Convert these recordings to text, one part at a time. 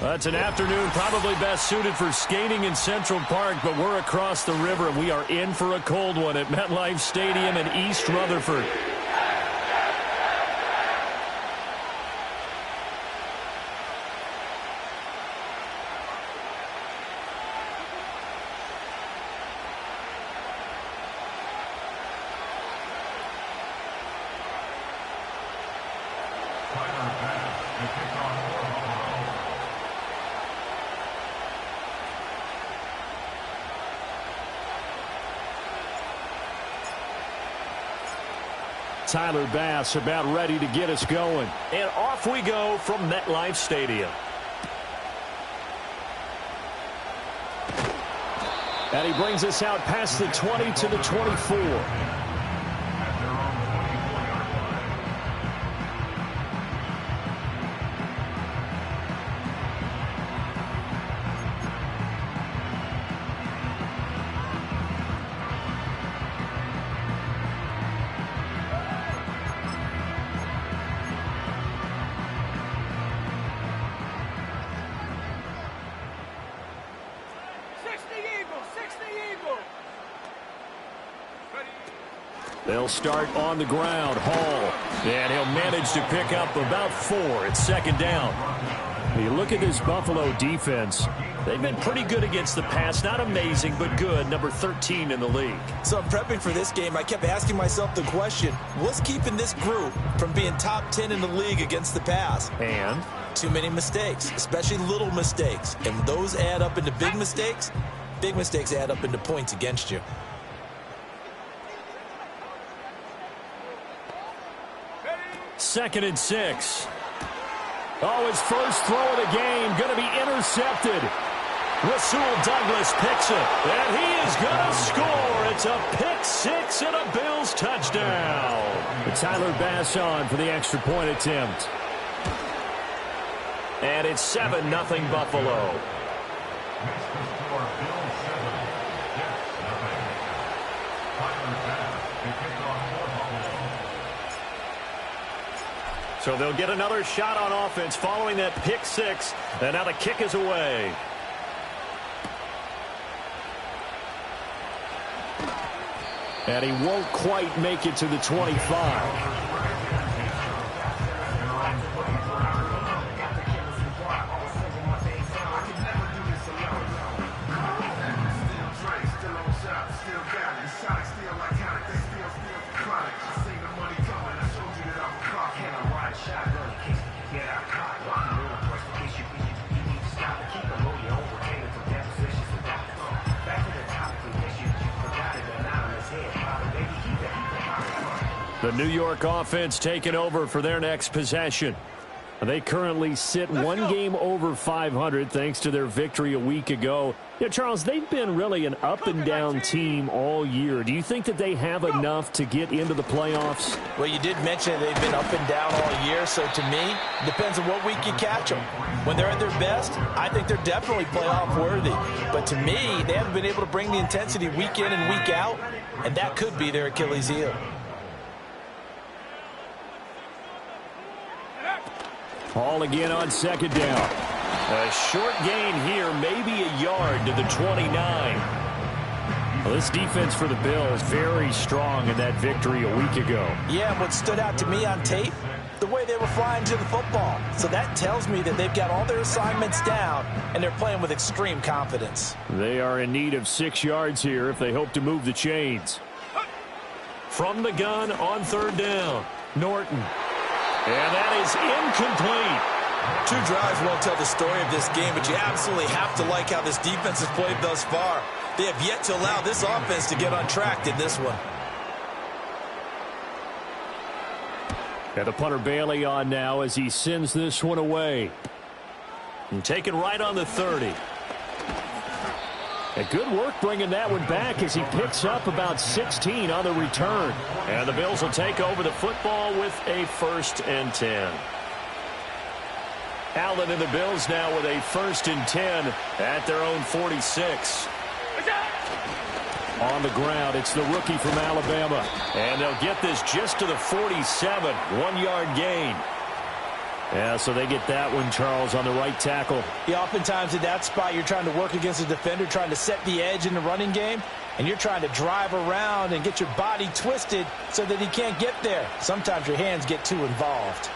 It's an afternoon probably best suited for skating in Central Park, but we're across the river, and we are in for a cold one at MetLife Stadium in East Rutherford. Tyler Bass about ready to get us going. And off we go from MetLife Stadium. And he brings us out past the 20 to the 24. They'll start on the ground. Hall. And he'll manage to pick up about 4. It's second down. When you look at this Buffalo defense, they've been pretty good against the pass. Not amazing, but good. Number 13 in the league. So I'm prepping for this game. I kept asking myself the question, what's keeping this group from being top 10 in the league against the pass? And? Too many mistakes, especially little mistakes. And those add up into big mistakes. Big mistakes add up into points against you. Second and 6. Oh, his first throw of the game going to be intercepted. Rasul Douglas picks it, and he is going to score. It's a pick 6 and a Bills touchdown. But Tyler Bass on for the extra point attempt. And it's 7-0 Buffalo. So they'll get another shot on offense following that pick 6. And now the kick is away. And he won't quite make it to the 25. The New York offense taking over for their next possession. They currently sit one game over 500 thanks to their victory a week ago. Yeah, Charles, they've been really an up-and-down team all year. Do you think that they have enough to get into the playoffs? Well, you did mention they've been up and down all year, so to me, it depends on what week you catch them. When they're at their best, I think they're definitely playoff worthy. But to me, they haven't been able to bring the intensity week in and week out, and that could be their Achilles heel. Hall again on second down. A short gain here, maybe a yard to the 29. Well, this defense for the Bills, very strong in that victory a week ago. Yeah, what stood out to me on tape, the way they were flying to the football. So that tells me that they've got all their assignments down, and they're playing with extreme confidence. They are in need of 6 yards here if they hope to move the chains. From the gun on third down, Norton. And that is incomplete. 2 drives won't tell the story of this game, but you absolutely have to like how this defense has played thus far. They have yet to allow this offense to get on track in this one. And the punter Bailey on now as he sends this one away. And taken right on the 30. And good work bringing that one back as he picks up about 16 on the return. And the Bills will take over the football with a 1st and 10. Allen and the Bills now with a 1st and 10 at their own 46. On the ground, it's the rookie from Alabama. And they'll get this just to the 47, 1-yard gain. Yeah, so they get that one, Charles, on the right tackle. Yeah, oftentimes in that spot, you're trying to work against a defender, trying to set the edge in the running game, and you're trying to drive around and get your body twisted so that he can't get there. Sometimes your hands get too involved.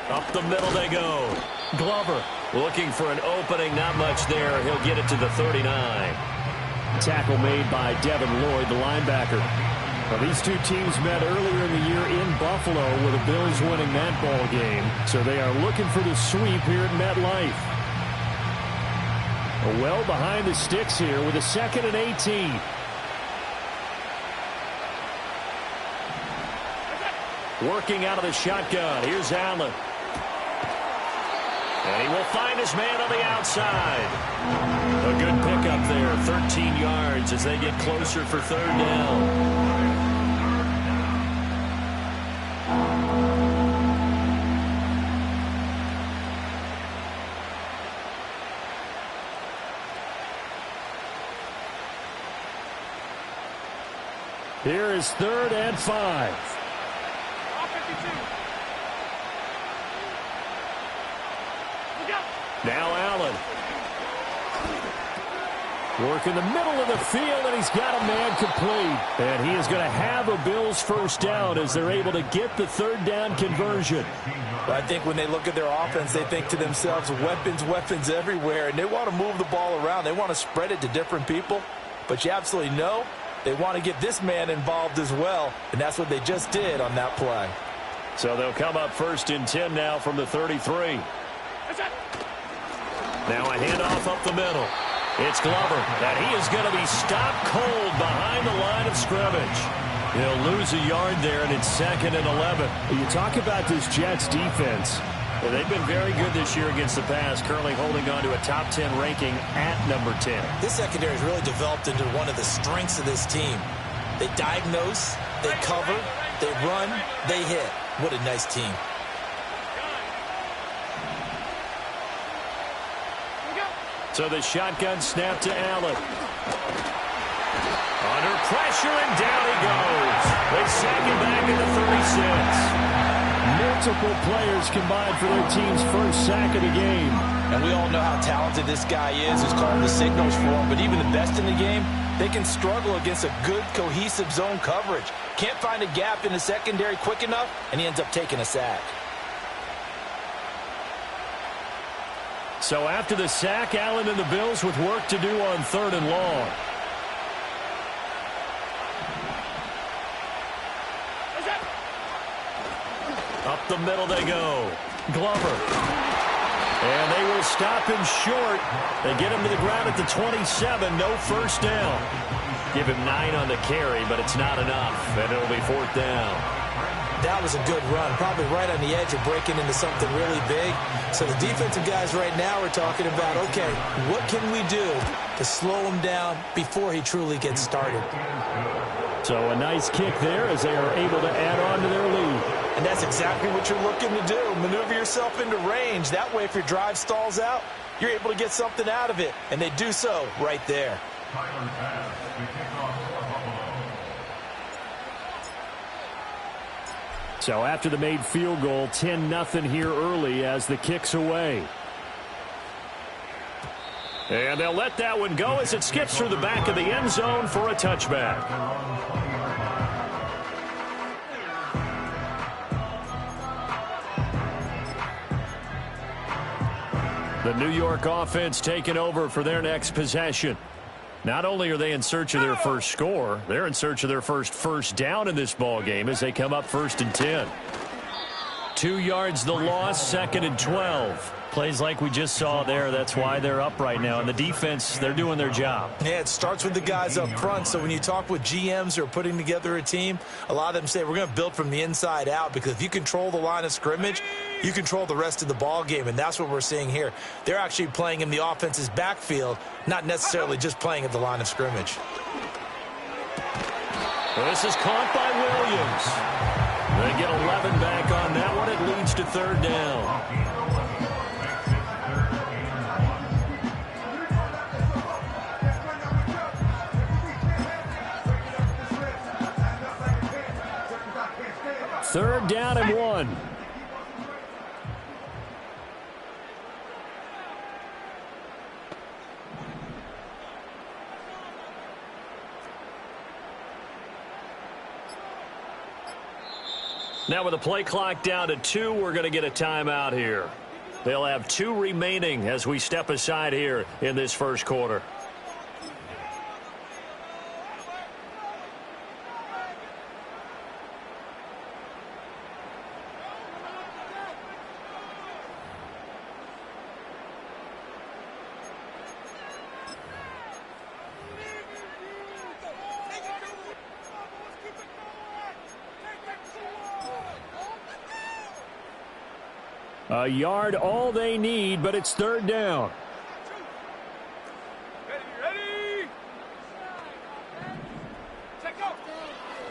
Up the middle they go. Glover looking for an opening. Not much there. He'll get it to the 39. Tackle made by Devin Lloyd, the linebacker. Well, these two teams met earlier in the year in Buffalo with the Bills winning that ball game. So they are looking for the sweep here at MetLife. Well behind the sticks here with a 2nd and 18. Working out of the shotgun. Here's Allen. And he will find his man on the outside. A good pickup there. 13 yards as they get closer for 3rd down. Here is 3rd and 5. Now Allen. Work in the middle of the field, and he's got a man complete. And he is going to have a Bills 1st down as they're able to get the 3rd down conversion. But I think when they look at their offense, they think to themselves, weapons, weapons everywhere. And they want to move the ball around. They want to spread it to different people. But you absolutely know they want to get this man involved as well. And that's what they just did on that play. So they'll come up 1st and 10 now from the 33. Now a handoff up the middle. It's Glover, and he is going to be stopped cold behind the line of scrimmage. He'll lose a yard there, and it's 2nd and 11. You talk about this Jets defense. Well, they've been very good this year against the pass, currently holding on to a top 10 ranking at number 10. This secondary has really developed into one of the strengths of this team. They diagnose, they cover, they run, they hit. What a nice team. So the shotgun snap to Allen. Under pressure, and down he goes. They sack him back at the 36. Multiple players combined for their team's 1st sack of the game. And we all know how talented this guy is, who's calling the signals for him. But even the best in the game, they can struggle against a good, cohesive zone coverage. Can't find a gap in the secondary quick enough, and he ends up taking a sack. So after the sack, Allen and the Bills with work to do on 3rd and long. Up the middle they go. Glover. And they will stop him short. They get him to the ground at the 27. No 1st down. Give him 9 on the carry, but it's not enough. And it'll be 4th down. That was a good run, probably right on the edge of breaking into something really big. So the defensive guys right now are talking about, okay, what can we do to slow him down before he truly gets started? So a nice kick there as they are able to add on to their lead. And that's exactly what you're looking to do. Maneuver yourself into range. That way, if your drive stalls out, you're able to get something out of it. And they do so right there. So after the made field goal, 10-0 here early as the kick's away. And they'll let that one go as it skips through the back of the end zone for a touchback. The New York offense taking over for their next possession. Not only are they in search of their first score, they're in search of their first down in this ball game as they come up 1st and 10. 2 yards the loss, 2nd and 12. Plays like we just saw there. That's why they're up right now. And the defense, they're doing their job. Yeah, it starts with the guys up front. So when you talk with GMs who are putting together a team, a lot of them say we're going to build from the inside out, because if you control the line of scrimmage, you control the rest of the ball game. And that's what we're seeing here. They're actually playing in the offense's backfield, not necessarily just playing at the line of scrimmage. This is caught by Williams. They get 11 back on that one. It leads to 3rd down. Third down and 1. Now with the play clock down to 2, we're going to get a timeout here. They'll have 2 remaining as we step aside here in this first quarter. A yard all they need, but it's 3rd down. Ready.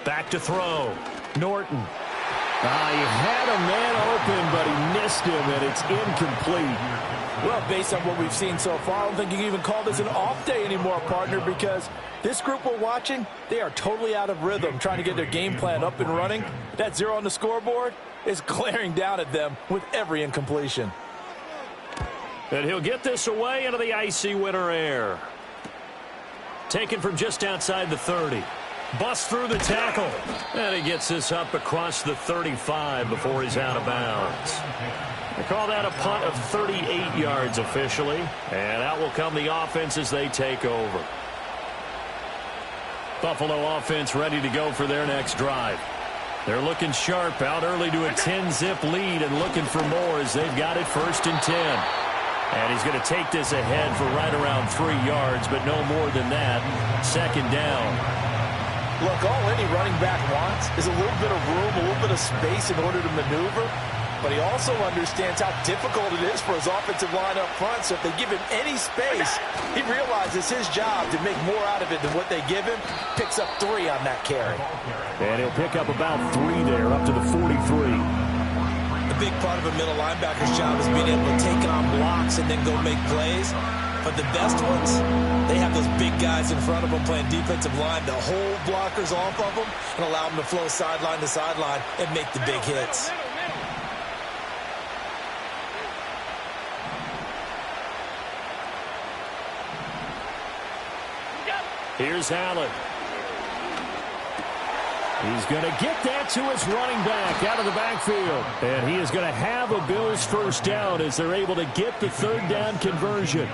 Back to throw. Norton. He had a man open, but he missed him, and it's incomplete. Well, based on what we've seen so far, I don't think you can even call this an off day anymore, partner, because this group we're watching, they are totally out of rhythm, trying to get their game plan up and running. That 0 on the scoreboard is glaring down at them with every incompletion. And he'll get this away into the icy winter air. Taken from just outside the 30. Busts through the tackle. And he gets this up across the 35 before he's out of bounds. They call that a punt of 38 yards officially. And out will come the offense as they take over. Buffalo offense ready to go for their next drive. They're looking sharp, out early to a 10-zip lead and looking for more as they've got it 1st and 10. And he's going to take this ahead for right around 3 yards, but no more than that. 2nd down. Look, all any running back wants is a little bit of room, a little bit of space in order to maneuver. But he also understands how difficult it is for his offensive line up front. So if they give him any space, he realizes his job to make more out of it than what they give him. Picks up 3 on that carry. And he'll pick up about 3 there, up to the 43. The big part of a middle linebacker's job is being able to take on blocks and then go make plays. But the best ones, they have those big guys in front of them playing defensive line to hold blockers off of them and allow them to flow sideline to sideline and make the big hits. Here's Allen. He's going to get that to his running back out of the backfield. And he is going to have a Bills 1st down as they're able to get the 3rd down conversion.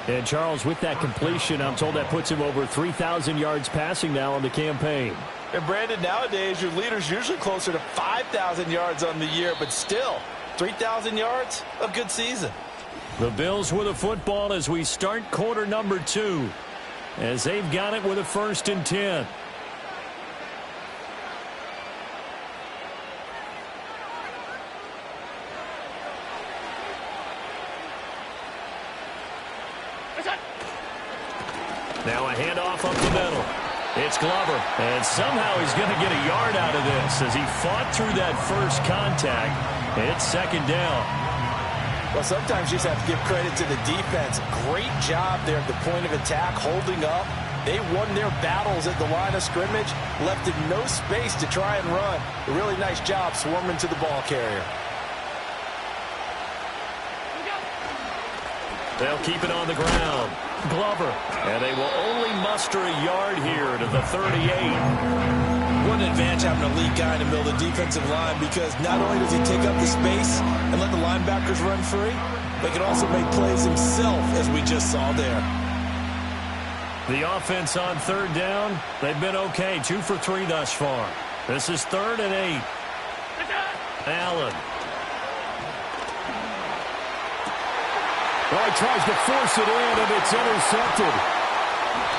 And Charles, with that completion, I'm told that puts him over 3,000 yards passing now on the campaign. And Brandon, nowadays your leader's usually closer to 5,000 yards on the year, but still, 3,000 yards, a good season. The Bills with a football as we start quarter number 2. As they've got it with a 1st and 10. Now a handoff up the middle. It's Glover. And somehow he's going to get a yard out of this as he fought through that first contact. It's 2nd down. Well, sometimes you just have to give credit to the defense. Great job there at the point of attack, holding up. They won their battles at the line of scrimmage, left it no space to try and run. A really nice job swarming to the ball carrier. They'll keep it on the ground. Glover. And they will only muster a yard here to the 38. What an advantage having a lead guy in the middle of the defensive line, because not only does he take up the space and let the linebackers run free, but he can also make plays himself, as we just saw there. The offense on third down, they've been okay. 2 for 3 thus far. This is 3rd and 8. Allen. Oh, he tries to force it in, and it's intercepted.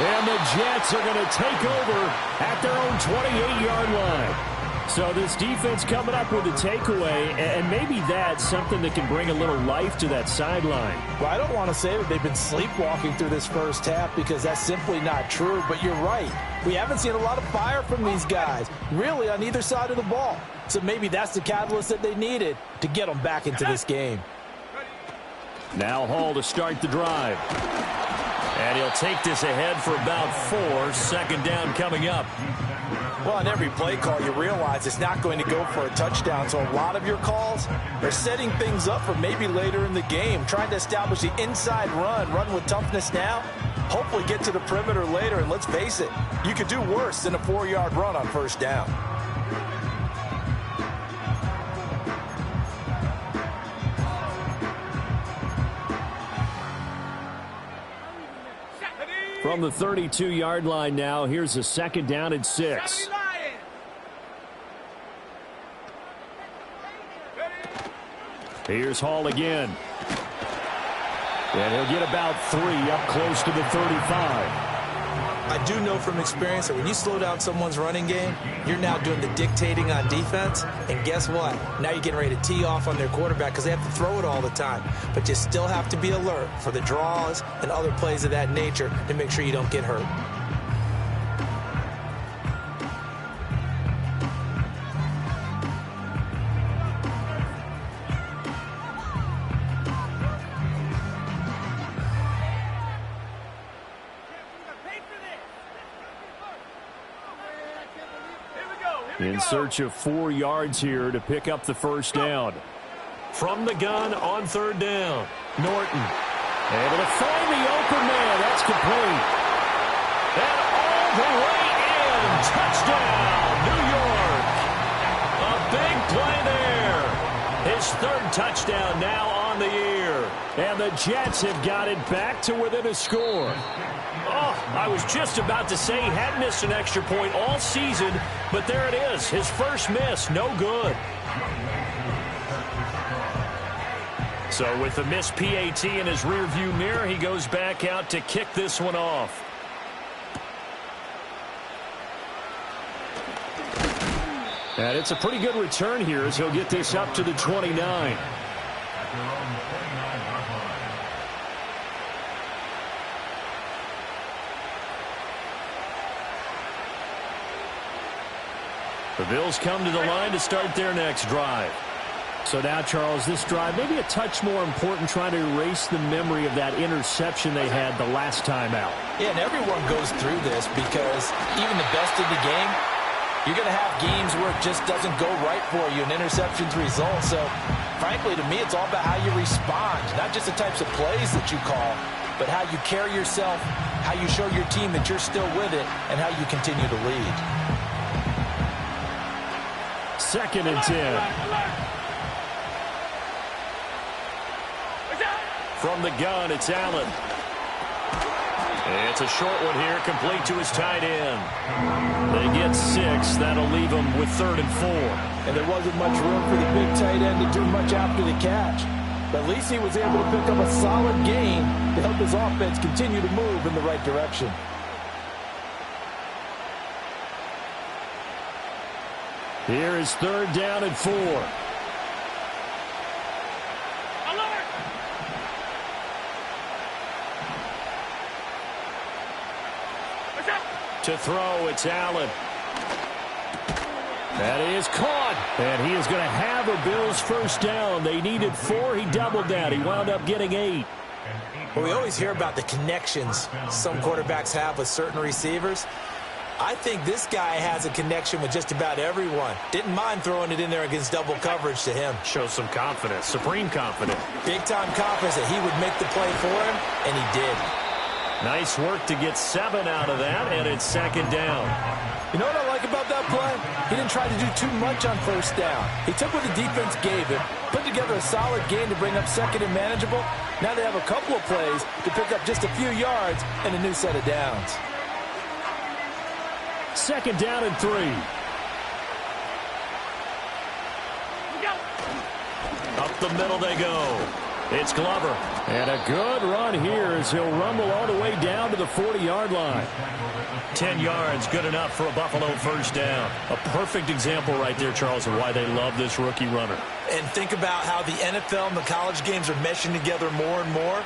And the Jets are going to take over at their own 28-yard line. So this defense coming up with a takeaway, and maybe that's something that can bring a little life to that sideline. Well, I don't want to say that they've been sleepwalking through this first half because that's simply not true, but you're right. We haven't seen a lot of fire from these guys, really, on either side of the ball. So maybe that's the catalyst that they needed to get them back into this game. Now Hall to start the drive. And he'll take this ahead for about 4. 2nd down coming up. Well, on every play call, you realize it's not going to go for a touchdown. So a lot of your calls are setting things up for maybe later in the game, trying to establish the inside run with toughness now, hopefully get to the perimeter later. And let's face it, you could do worse than a 4-yard run on 1st down. From the 32-yard line now, here's a 2nd down and 6. Here's Hall again. And he'll get about 3 up close to the 35. I do know from experience that when you slow down someone's running game, you're now doing the dictating on defense. And guess what? Now you're getting ready to tee off on their quarterback because they have to throw it all the time. But you still have to be alert for the draws and other plays of that nature to make sure you don't get hurt. In search of 4 yards here to pick up the 1st down. From the gun on 3rd down. Norton able to find the open man. That's complete. And all the way in. Touchdown, New York. A big play there. His 3rd touchdown now on the year. And the Jets have got it back to within a score. Oh, I was just about to say he had missed an extra point all season, but there it is. His first miss, no good. So with the missed PAT in his rearview mirror, he goes back out to kick this one off. And it's a pretty good return here as he'll get this up to the 29. The Bills come to the line to start their next drive. So now, Charles, this drive maybe a touch more important, trying to erase the memory of that interception they had the last time out. Yeah, and everyone goes through this because even the best of the game, you're going to have games where it just doesn't go right for you, and interceptions result. So, frankly, to me, it's all about how you respond, not just the types of plays that you call, but how you carry yourself, how you show your team that you're still with it, and how you continue to lead. 2nd and 10. From the gun, it's Allen. It's a short one here, complete to his tight end. They get 6. That'll leave them with 3rd and 4. And there wasn't much room for the big tight end to do much after the catch. But at least he was able to pick up a solid gain to help his offense continue to move in the right direction. Here is 3rd down and 4. To throw, it's Allen. That is caught. And he is going to have a Bills 1st down. They needed 4. He doubled that. He wound up getting 8. Well, we always hear about the connections some quarterbacks have with certain receivers. I think this guy has a connection with just about everyone. Didn't mind throwing it in there against double coverage to him. Shows some confidence, supreme confidence. Big-time confidence that he would make the play for him, and he did. Nice work to get 7 out of that, and it's second down. You know what I like about that play? He didn't try to do too much on first down. He took what the defense gave him, put together a solid game to bring up second and manageable. Now they have a couple of plays to pick up just a few yards and a new set of downs. Second down and 3. Up the middle they go. It's Glover. And a good run here as he'll rumble all the way down to the 40-yard line. 10 yards, good enough for a Buffalo first down. A perfect example right there, Charles, of why they love this rookie runner. And think about how the NFL and the college games are meshing together more and more.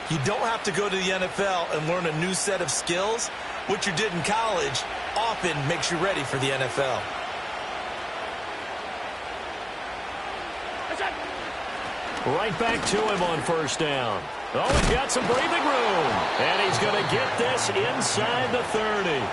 You don't have to go to the NFL and learn a new set of skills. What you did in college often makes you ready for the NFL. Right back to him on first down. Oh, he's got some breathing room. And he's going to get this inside the 30.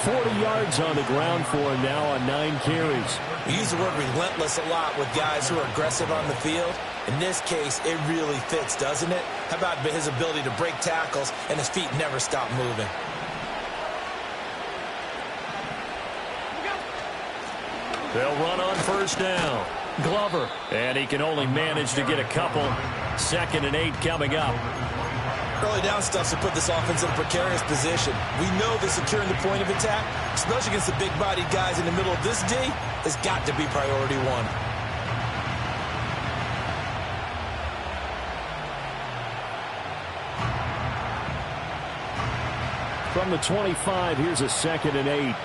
40 yards on the ground for him now on 9 carries. We use the word relentless a lot with guys who are aggressive on the field. In this case, it really fits, doesn't it? How about his ability to break tackles and his feet never stop moving? They'll run on first down. Glover. And he can only manage to get a couple. Second and 8 coming up. Early down stuff to put this offense in a precarious position. We know that securing the point of attack, especially against the big-bodied guys in the middle of this D, has got to be priority one. From the 25, here's a second and 8.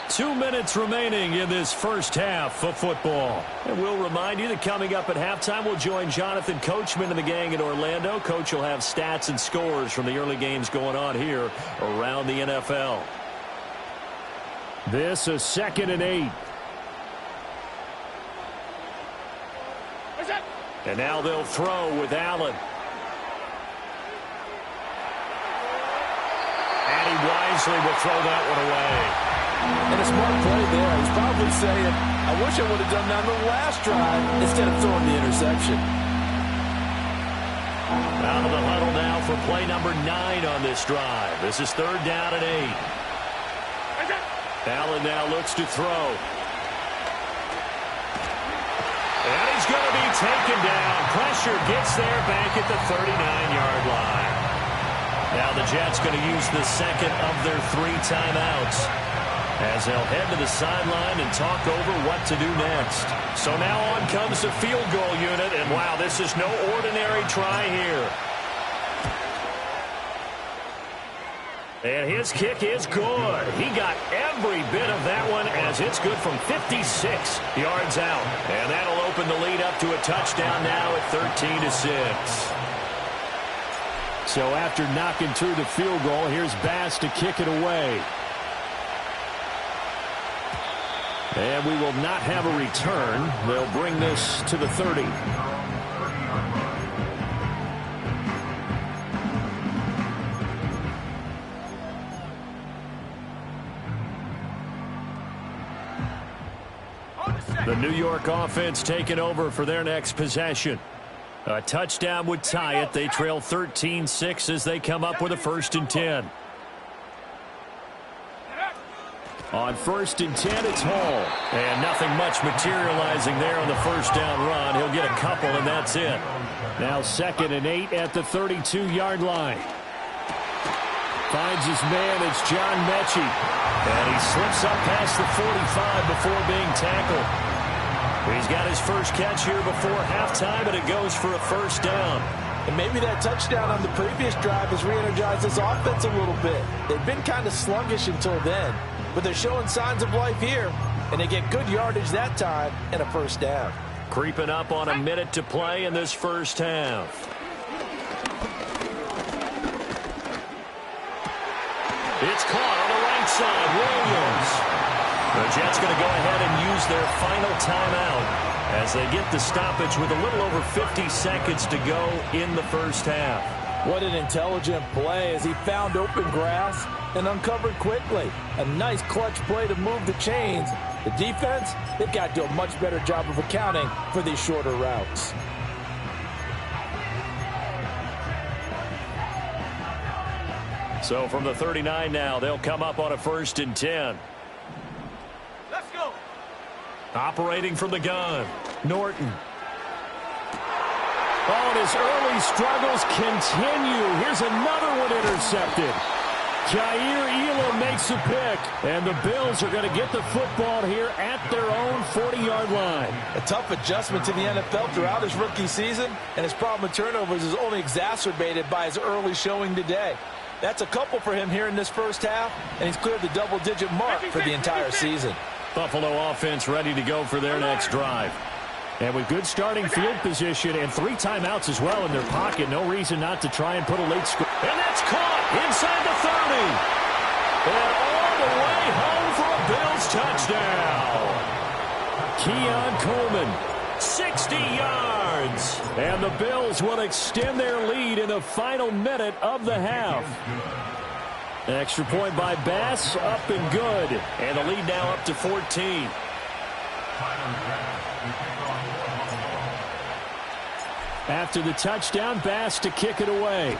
Two minutes remaining in this first half of football. And we'll remind you that coming up at halftime, we'll join Jonathan Coachman and the gang in Orlando. Coach will have stats and scores from the early games going on here around the NFL. This is second and 8. And now they'll throw with Allen. And he wisely will throw that one away. And a smart play there. He's probably saying, I wish I would have done that on the last drive instead of throwing the interception. Out of the huddle now for play number 9 on this drive. This is third down and 8. Allen now looks to throw. And he's going to be taken down. Pressure gets there back at the 39-yard line. Now the Jets going to use the second of their 3 timeouts, as they'll head to the sideline and talk over what to do next. So now on comes the field goal unit, and wow, this is no ordinary try here. And his kick is good. He got every bit of that one, as it's good from 56 yards out. And that'll open the lead up to a touchdown now at 13-6. So after knocking through the field goal, here's Bass to kick it away. And we will not have a return. They'll bring this to the 30. The New York offense taking over for their next possession. A touchdown would tie it. They trail 13-6 as they come up with a 1st and 10. On 1st and 10, it's Hall. And nothing much materializing there on the first down run. He'll get a couple, and that's it. Now 2nd and 8 at the 32-yard line. Finds his man. It's John Mechie. And he slips up past the 45 before being tackled. He's got his first catch here before halftime, and it goes for a first down. And maybe that touchdown on the previous drive has re-energized this offense a little bit. They've been kind of sluggish until then, but they're showing signs of life here, and they get good yardage that time and a first down. Creeping up on a minute to play in this first half. It's caught on the right side. Williams. The Jets going to go ahead and use their final timeout as they get the stoppage with a little over 50 seconds to go in the first half. What an intelligent play as he found open grass and uncovered quickly. A nice clutch play to move the chains. The defense, they've got to do a much better job of accounting for these shorter routes. So from the 39 now, they'll come up on a 1st and 10. Let's go. Operating from the gun, Norton. Oh, and his early struggles continue. Here's another one intercepted. Jair Elam makes a pick, and the Bills are going to get the football here at their own 40-yard line. A tough adjustment to the NFL throughout his rookie season, and his problem with turnovers is only exacerbated by his early showing today. That's a couple for him here in this first half, and he's cleared the double-digit mark for the entire season. Buffalo offense ready to go for their next drive. And with good starting field position and 3 timeouts as well in their pocket, no reason not to try and put a late score. And that's caught inside the 30. And all the way home for a Bills touchdown. Keon Coleman, 60 yards. And the Bills will extend their lead in the final minute of the half. An extra point by Bass, up and good. And the lead now up to 14. After the touchdown, Bass to kick it away.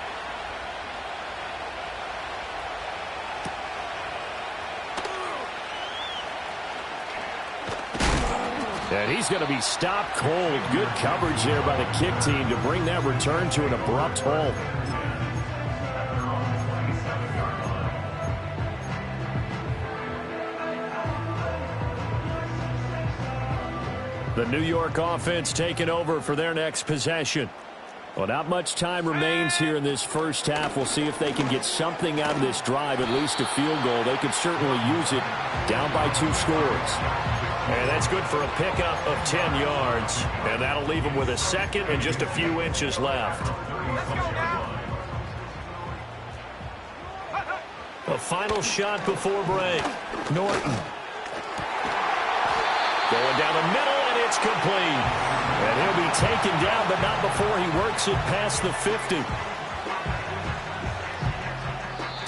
And he's going to be stopped cold. Good coverage there by the kick team to bring that return to an abrupt halt. The New York offense taking over for their next possession. Well, not much time remains here in this first half. We'll see if they can get something out of this drive, at least a field goal. They could certainly use it down by 2 scores. And that's good for a pickup of 10 yards. And that'll leave them with a second and just a few inches left. A final shot before break. Norton. Going down the middle. It's complete. And he'll be taken down, but not before he works it past the 50.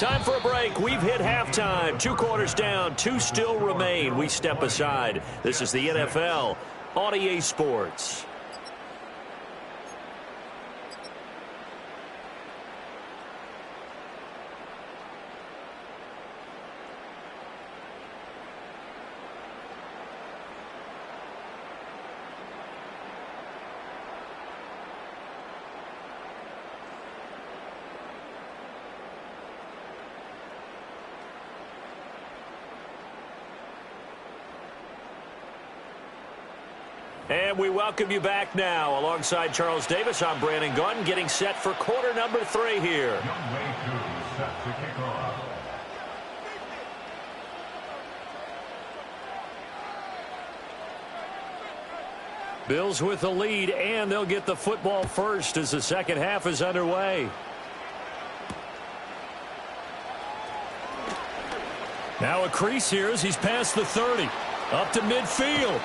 Time for a break. We've hit halftime. 2 quarters down. 2 still remain. We step aside. This is the NFL on EA Sports. And we welcome you back now. Alongside Charles Davis, I'm Brandon Gaudin, getting set for quarter number 3 here. Bills with the lead, and they'll get the football first as the second half is underway. Now a crease here as he's past the 30. Up to midfield.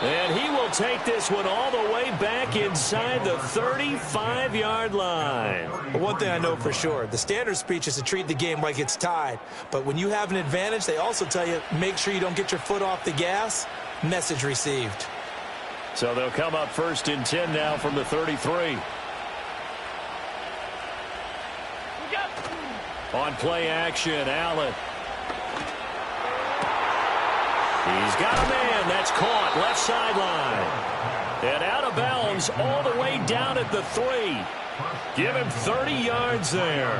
And he will take this one all the way back inside the 35-yard line. One thing I know for sure, the standard speech is to treat the game like it's tied. But when you have an advantage, they also tell you, make sure you don't get your foot off the gas. Message received. So they'll come up 1st and 10 now from the 33. On play action, Allen. He's got a man. That's caught. Left sideline. And out of bounds all the way down at the 3. Give him 30 yards there.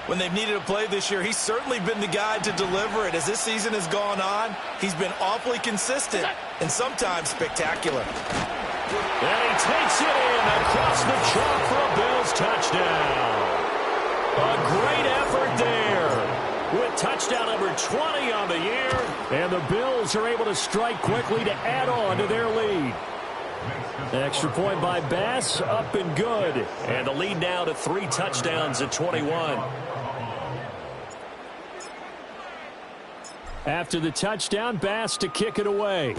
When they've needed a play this year, he's certainly been the guy to deliver it. As this season has gone on, he's been awfully consistent and sometimes spectacular. And he takes it in across the chalk for a Bills touchdown. A great effort there. With touchdown number 20 on the year. And the Bills are able to strike quickly to add on to their lead. Extra point by Bass, up and good. And the lead now to 3 touchdowns at 21. After the touchdown, Bass to kick it away.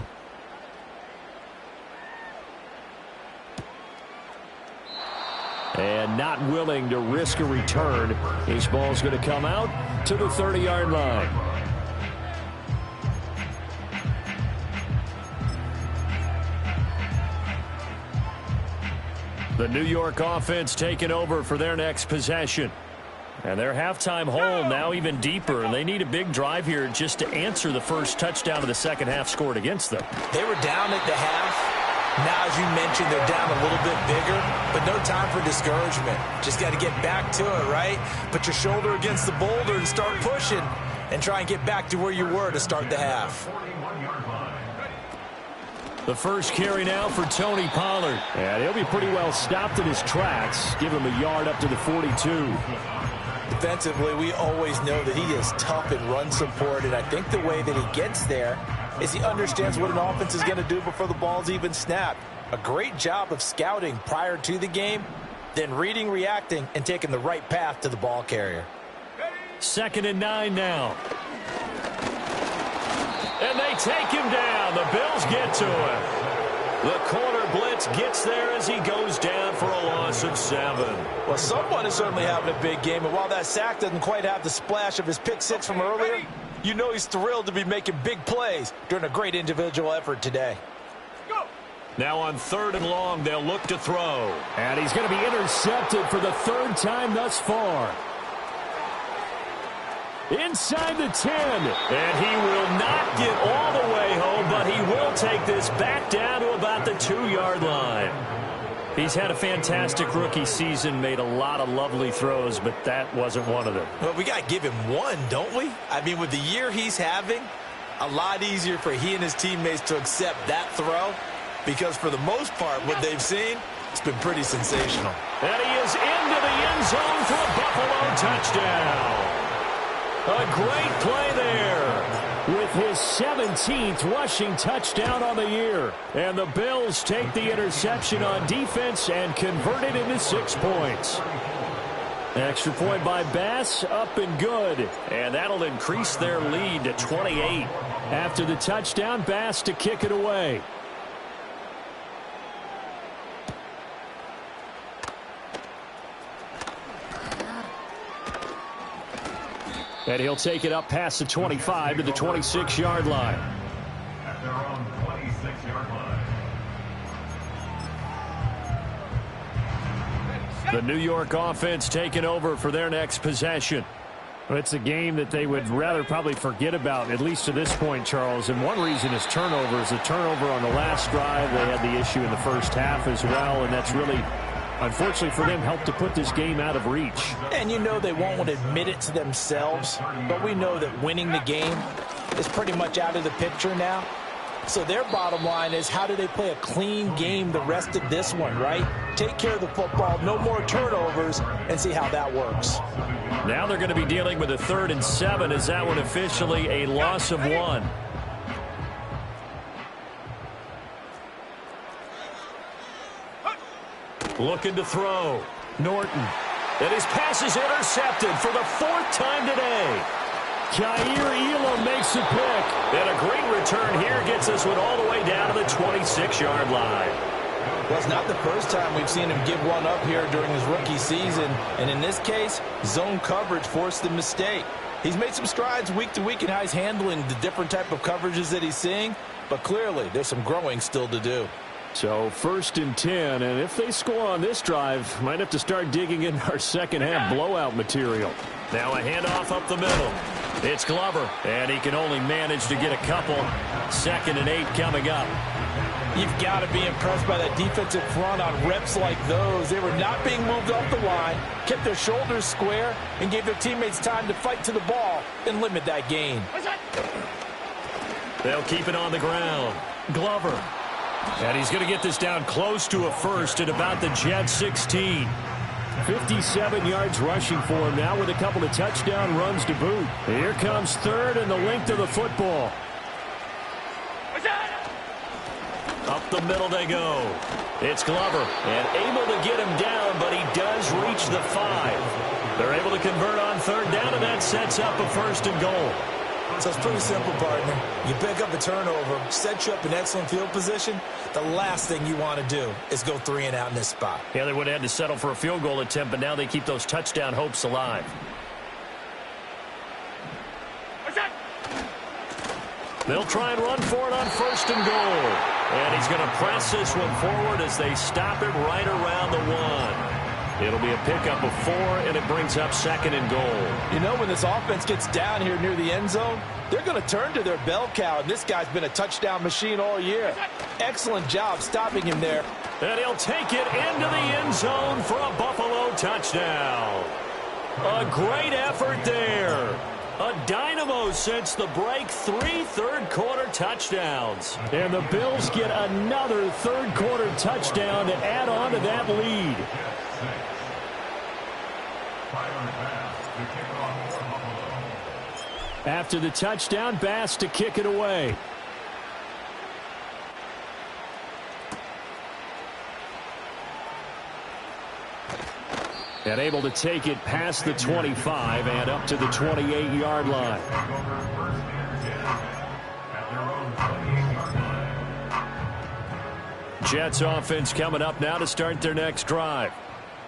And not willing to risk a return. This ball's going to come out to the 30-yard line. The New York offense taking over for their next possession. And their halftime hole now even deeper, and they need a big drive here just to answer the first touchdown of the second half scored against them. They were down at the half. Now, as you mentioned, they're down a little bit bigger, but no time for discouragement. Just got to get back to it, right? Put your shoulder against the boulder and start pushing and try and get back to where you were to start the half. The first carry now for Tony Pollard. And he'll be pretty well stopped in his tracks. Give him a yard up to the 42. Defensively, we always know that he is tough in run support, and I think the way that he gets there is he understands what an offense is going to do before the ball's even snapped. A great job of scouting prior to the game, then reading, reacting, and taking the right path to the ball carrier. 2nd and 9 now. And they take him down. The Bills get to him. The corner blitz gets there as he goes down for a loss of 7. Well, someone is certainly having a big game, and while that sack doesn't quite have the splash of his pick six from earlier, you know he's thrilled to be making big plays during a great individual effort today. Go. Now on 3rd and long, they'll look to throw. And he's going to be intercepted for the 3rd time thus far. Inside the 10. And he will not get all the way home, but he will take this back down to about the 2-yard line. He's had a fantastic rookie season, made a lot of lovely throws, but that wasn't one of them. Well, we got to give him one, don't we? I mean, with the year he's having, a lot easier for he and his teammates to accept that throw, because for the most part, what they've seen, it's been pretty sensational. And he is into the end zone for a Buffalo touchdown. A great play there with his 17th rushing touchdown on the year. And the Bills take the interception on defense and convert it into 6 points. Extra point by Bass, up and good. And that'll increase their lead to 28. After the touchdown, Bass to kick it away. And he'll take it up past the 25 to the 26-yard line. At their own 26-yard line. The New York offense taking over for their next possession. It's a game that they would rather probably forget about, at least to this point, Charles. And one reason is turnovers. A turnover on the last drive. They had the issue in the first half as well, and that's really, unfortunately for them, helped to put this game out of reach. And you know they won't admit it to themselves, but we know that winning the game is pretty much out of the picture now. So their bottom line is, how do they play a clean game the rest of this one, right? Take care of the football, no more turnovers, and see how that works. Now they're going to be dealing with a 3rd and 7. Is that one officially a loss of 1? Looking to throw. Norton. And his pass is intercepted for the 4th time today. Kaiir Elam makes a pick. And a great return here gets us one all the way down to the 26-yard line. Well, it's not the first time we've seen him give one up here during his rookie season. And in this case, zone coverage forced the mistake. He's made some strides week to week in how he's handling the different type of coverages that he's seeing. But clearly, there's some growing still to do. So 1st and 10, and if they score on this drive, might have to start digging in our second half blowout material. Now a handoff up the middle. It's Glover, and he can only manage to get a couple. 2nd and 8 coming up. You've got to be impressed by that defensive front on reps like those. They were not being moved off the line, kept their shoulders square, and gave their teammates time to fight to the ball and limit that gain. They'll keep it on the ground. Glover. And he's going to get this down close to a first at about the Jet 16. 57 yards rushing for him now with a couple of touchdown runs to boot. Here comes 3rd and the length of the football. Up the middle they go. It's Glover, and able to get him down, but he does reach the 5. They're able to convert on 3rd down, and that sets up a 1st and goal. So it's pretty simple, partner. You pick up a turnover, set you up in excellent field position. The last thing you want to do is go 3 and out in this spot. Yeah, they would have had to settle for a field goal attempt, but now they keep those touchdown hopes alive. They'll try and run for it on 1st and goal. And he's going to press this one forward as they stop it right around the 1. It'll be a pickup of 4, and it brings up 2nd and goal. You know, when this offense gets down here near the end zone, they're going to turn to their bell cow, and this guy's been a touchdown machine all year. Excellent job stopping him there. And he'll take it into the end zone for a Buffalo touchdown. A great effort there. A dynamo since the break, 3 third-quarter touchdowns. And the Bills get another third-quarter touchdown to add on to that lead. After the touchdown, Bass to kick it away. And able to take it past the 25 and up to the 28-yard line. Jets offense coming up now to start their next drive.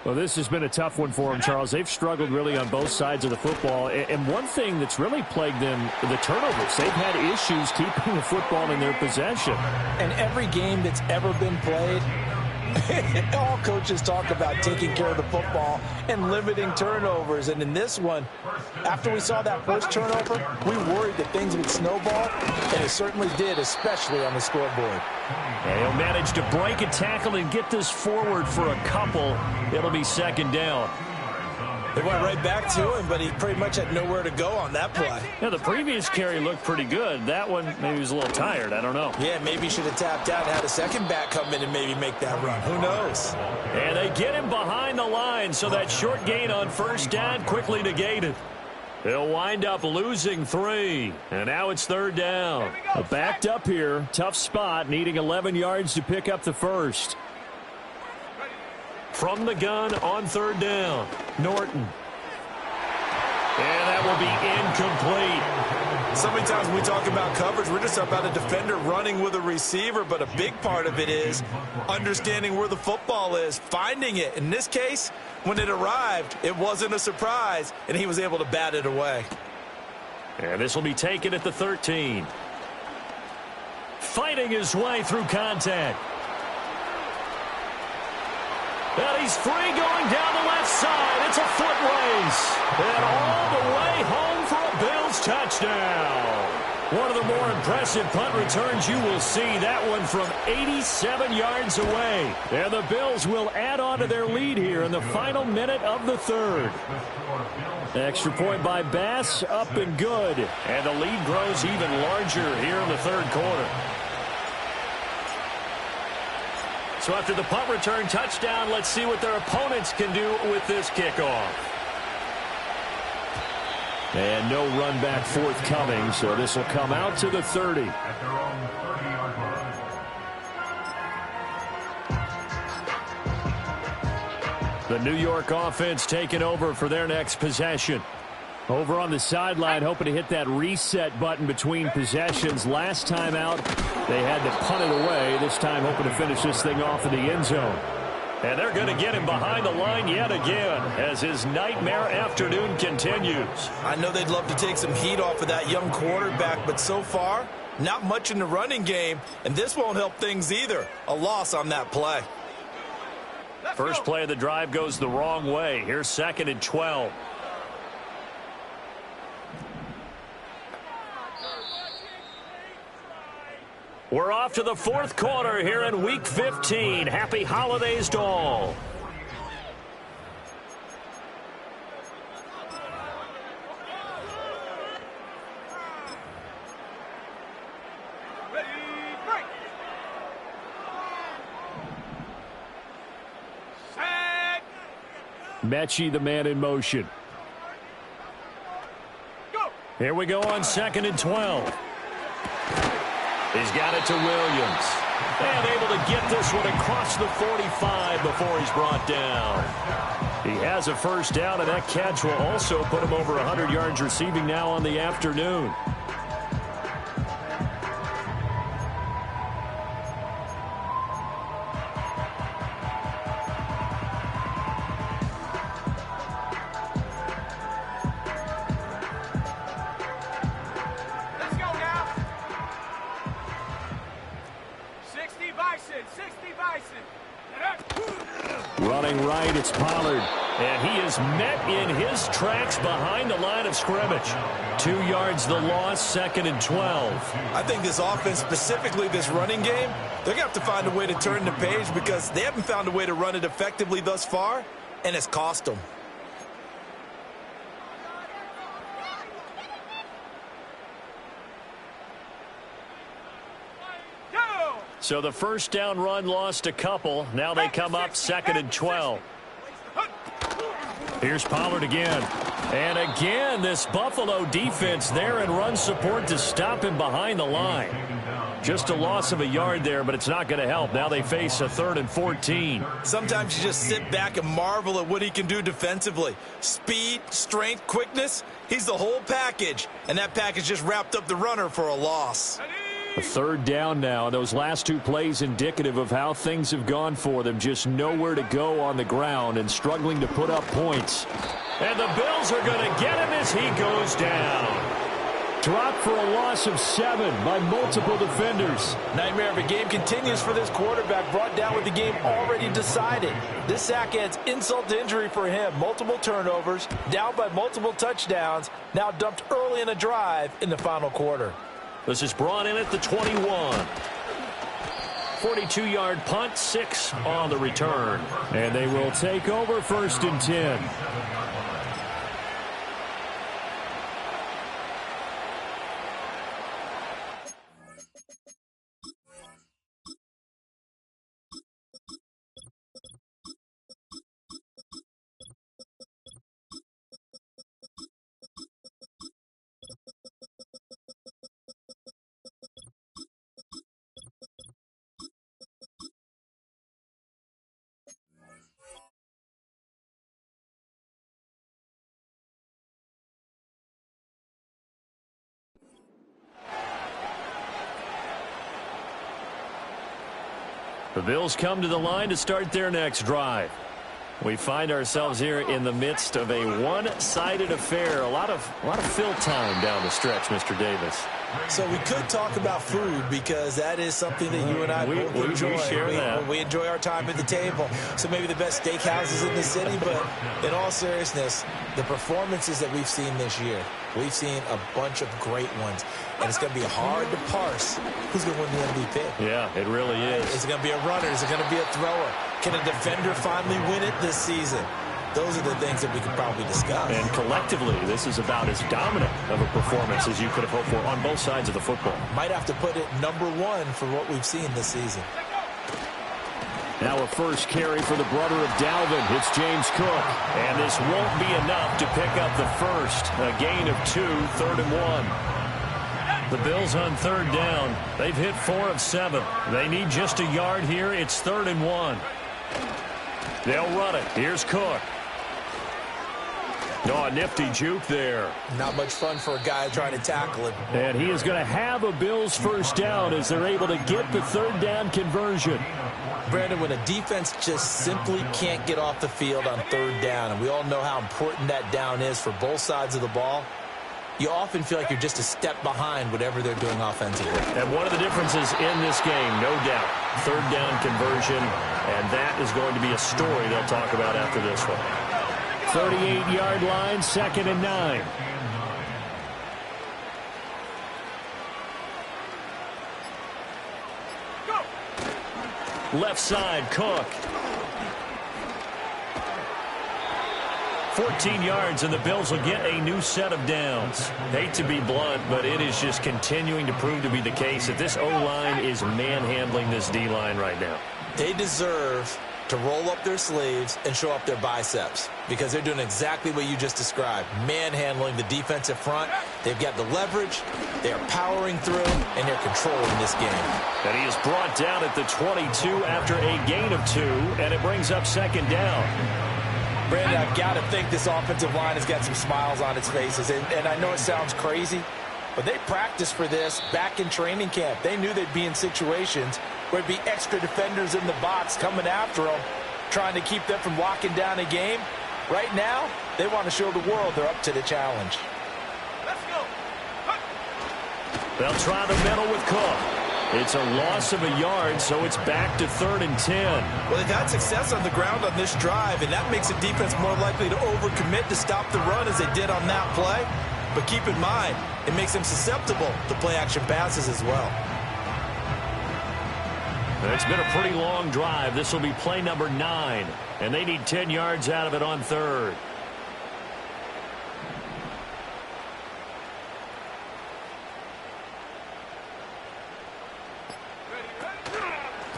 Well, this has been a tough one for them, Charles. They've struggled really on both sides of the football. And one thing that's really plagued them, the turnovers. They've had issues keeping the football in their possession. And every game that's ever been played, all coaches talk about taking care of the football and limiting turnovers. And in this one, after we saw that first turnover, we worried that things would snowball, and it certainly did, especially on the scoreboard. And he'll manage to break a tackle and get this forward for a couple. It'll be 2nd down. They went right back to him, but he pretty much had nowhere to go on that play. Yeah, the previous carry looked pretty good. That one, maybe he was a little tired. I don't know. Yeah, maybe he should have tapped out and had a second back come in and maybe make that run. Who knows? And they get him behind the line, so that short gain on 1st down quickly negated. They'll wind up losing 3, and now it's 3rd down. Backed up here, tough spot, needing 11 yards to pick up the 1st. From the gun on 3rd down, Norton. And that will be incomplete. So many times when we talk about coverage, we're just about a defender running with a receiver, but a big part of it is understanding where the football is, finding it. In this case, when it arrived, it wasn't a surprise, and he was able to bat it away. And this will be taken at the 13. Fighting his way through contact. And he's free going down the left side. It's a foot race. And all the way home for a Bills touchdown. One of the more impressive punt returns you will see. That one from 87 yards away. And the Bills will add on to their lead here in the final minute of the 3rd. Extra point by Bass, up and good. And the lead grows even larger here in the 3rd quarter. So after the punt return touchdown, let's see what their opponents can do with this kickoff. And no run back forthcoming, so this will come out to the 30. At their own 30-yard line. The New York offense taking over for their next possession. Over on the sideline, hoping to hit that reset button between possessions. Last time out, they had to punt it away. This time, hoping to finish this thing off in the end zone. And they're going to get him behind the line yet again as his nightmare afternoon continues. I know they'd love to take some heat off of that young quarterback, but so far, not much in the running game, and this won't help things either. A loss on that play. First play of the drive goes the wrong way. Here's 2nd and 12. We're off to the 4th quarter here in Week 15. Happy holidays to all. Ready, break. Set. Mechie, the man in motion. Go. Here we go on 2nd and 12. He's got it to Williams. And able to get this one across the 45 before he's brought down. He has a 1st down, and that catch will also put him over 100 yards receiving now on the afternoon. Running right, it's Pollard. And he is met in his tracks behind the line of scrimmage. 2 yards the loss, 2nd and 12. I think this offense, specifically this running game, they're going to have to find a way to turn the page because they haven't found a way to run it effectively thus far, and it's cost them. So the first down run lost a couple. Now they come up 2nd and 12. Here's Pollard again. And again, this Buffalo defense there in run support to stop him behind the line. Just a loss of a yard there, but it's not going to help. Now they face a 3rd and 14. Sometimes you just sit back and marvel at what he can do defensively. Speed, strength, quickness, he's the whole package. And that package just wrapped up the runner for a loss. A 3rd down now. Those last 2 plays indicative of how things have gone for them. Just nowhere to go on the ground and struggling to put up points. And the Bills are going to get him as he goes down. Dropped for a loss of 7 by multiple defenders. Nightmare of a game continues for this quarterback, brought down with the game already decided. This sack adds insult to injury for him. Multiple turnovers, down by multiple touchdowns, now dumped early in a drive in the final quarter. This is brought in at the 21. 42-yard punt, 6 on the return. And they will take over 1st and 10. The Bills come to the line to start their next drive. We find ourselves here in the midst of a one-sided affair. A lot of fill time down the stretch, Mr. Davis. So we could talk about food because that is something that you and I both enjoy. We share that. We enjoy our time at the table. So maybe the best steakhouses in the city, but in all seriousness, the performances that we've seen this year, we've seen a bunch of great ones. And it's going to be hard to parse who's going to win the MVP. Yeah, it really is. Is it going to be a runner? Is it going to be a thrower? Can a defender finally win it this season? Those are the things that we could probably discuss. And collectively, this is about as dominant of a performance as you could have hoped for on both sides of the football. Might have to put it #1 for what we've seen this season. Now a first carry for the brother of Dalvin. It's James Cook. And this won't be enough to pick up the first. A gain of 2, 3rd and 1. The Bills on 3rd down. They've hit 4 of 7. They need just a yard here. It's 3rd and 1. They'll run it. Here's Cook. Oh, a nifty juke there. Not much fun for a guy trying to tackle him. And he is going to have a Bills first down as they're able to get the 3rd down conversion. Brandon, when a defense just simply can't get off the field on 3rd down, and we all know how important that down is for both sides of the ball, you often feel like you're just a step behind whatever they're doing offensively. And one of the differences in this game, no doubt, 3rd down conversion, and that is going to be a story they'll talk about after this one. 38-yard line, 2nd and 9. Left side, Cook. 14 yards, and the Bills will get a new set of downs. Hate to be blunt, but it is just continuing to prove to be the case that this O-line is manhandling this D-line right now. They deserve to roll up their sleeves and show up their biceps because they're doing exactly what you just described, manhandling the defensive front. They've got the leverage, they're powering through, and they're controlling this game. And he is brought down at the 22 after a gain of 2, and it brings up 2nd down. Brandon, I've got to think this offensive line has got some smiles on its faces, and I know it sounds crazy, but they practiced for this back in training camp. They knew they'd be in situations where it'd be extra defenders in the box coming after them, trying to keep them from locking down a game. Right now, they want to show the world they're up to the challenge. Let's go. They'll try the middle with Cook. It's a loss of a yard, so it's back to 3rd and 10. Well, they've had success on the ground on this drive, and that makes the defense more likely to overcommit to stop the run as they did on that play. But keep in mind, it makes them susceptible to play-action passes as well. It's been a pretty long drive. This will be play number 9, and they need 10 yards out of it on 3rd.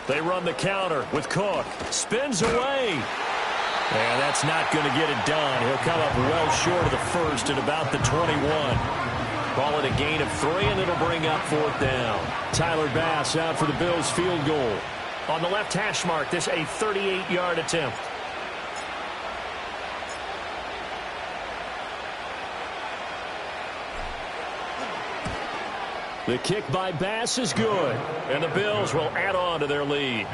They run the counter with Cook. Spins away. And that's not going to get it done. He'll come up well short of the first at about the 21. Call it a gain of 3, and it'll bring up 4th down. Tyler Bass out for the Bills field goal. On the left hash mark, this a 38-yard attempt. The kick by Bass is good, and the Bills will add on to their lead.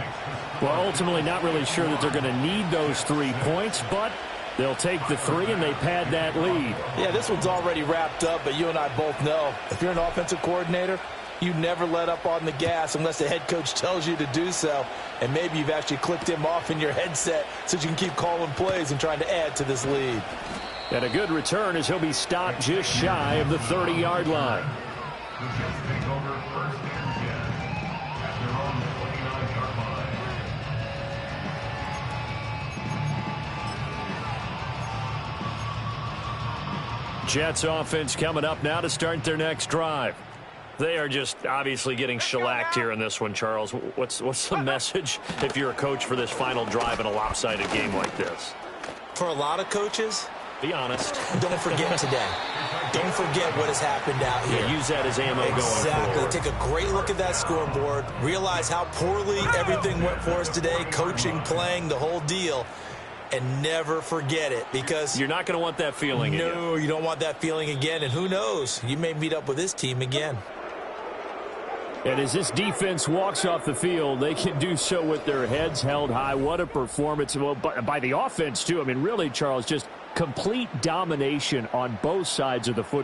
Well, ultimately not really sure that they're going to need those 3 points, but they'll take the 3 and they pad that lead. Yeah, this one's already wrapped up, but you and I both know if you're an offensive coordinator, you never let up on the gas unless the head coach tells you to do so. And maybe you've actually clicked him off in your headset so you can keep calling plays and trying to add to this lead. And a good return as he'll be stopped just shy of the 30-yard line. The Jets take over 1st and 10 at their own 29-yard line. Jets offense coming up now to start their next drive. They are just obviously getting shellacked here in this one, Charles. What's the message if you're a coach for this final drive in a lopsided game like this? For a lot of coaches, be honest. Don't forget today. Don't forget what has happened out here. Yeah, use that as ammo going forward. Exactly. Take a great look at that scoreboard. Realize how poorly everything went for us today. Coaching, playing, the whole deal. And never forget it, because you're not going to want that feeling again. No, you don't want that feeling again. And who knows? You may meet up with this team again. And as this defense walks off the field, they can do so with their heads held high. What a performance. Well, by the offense, too. I mean, really, Charles, just complete domination on both sides of the football.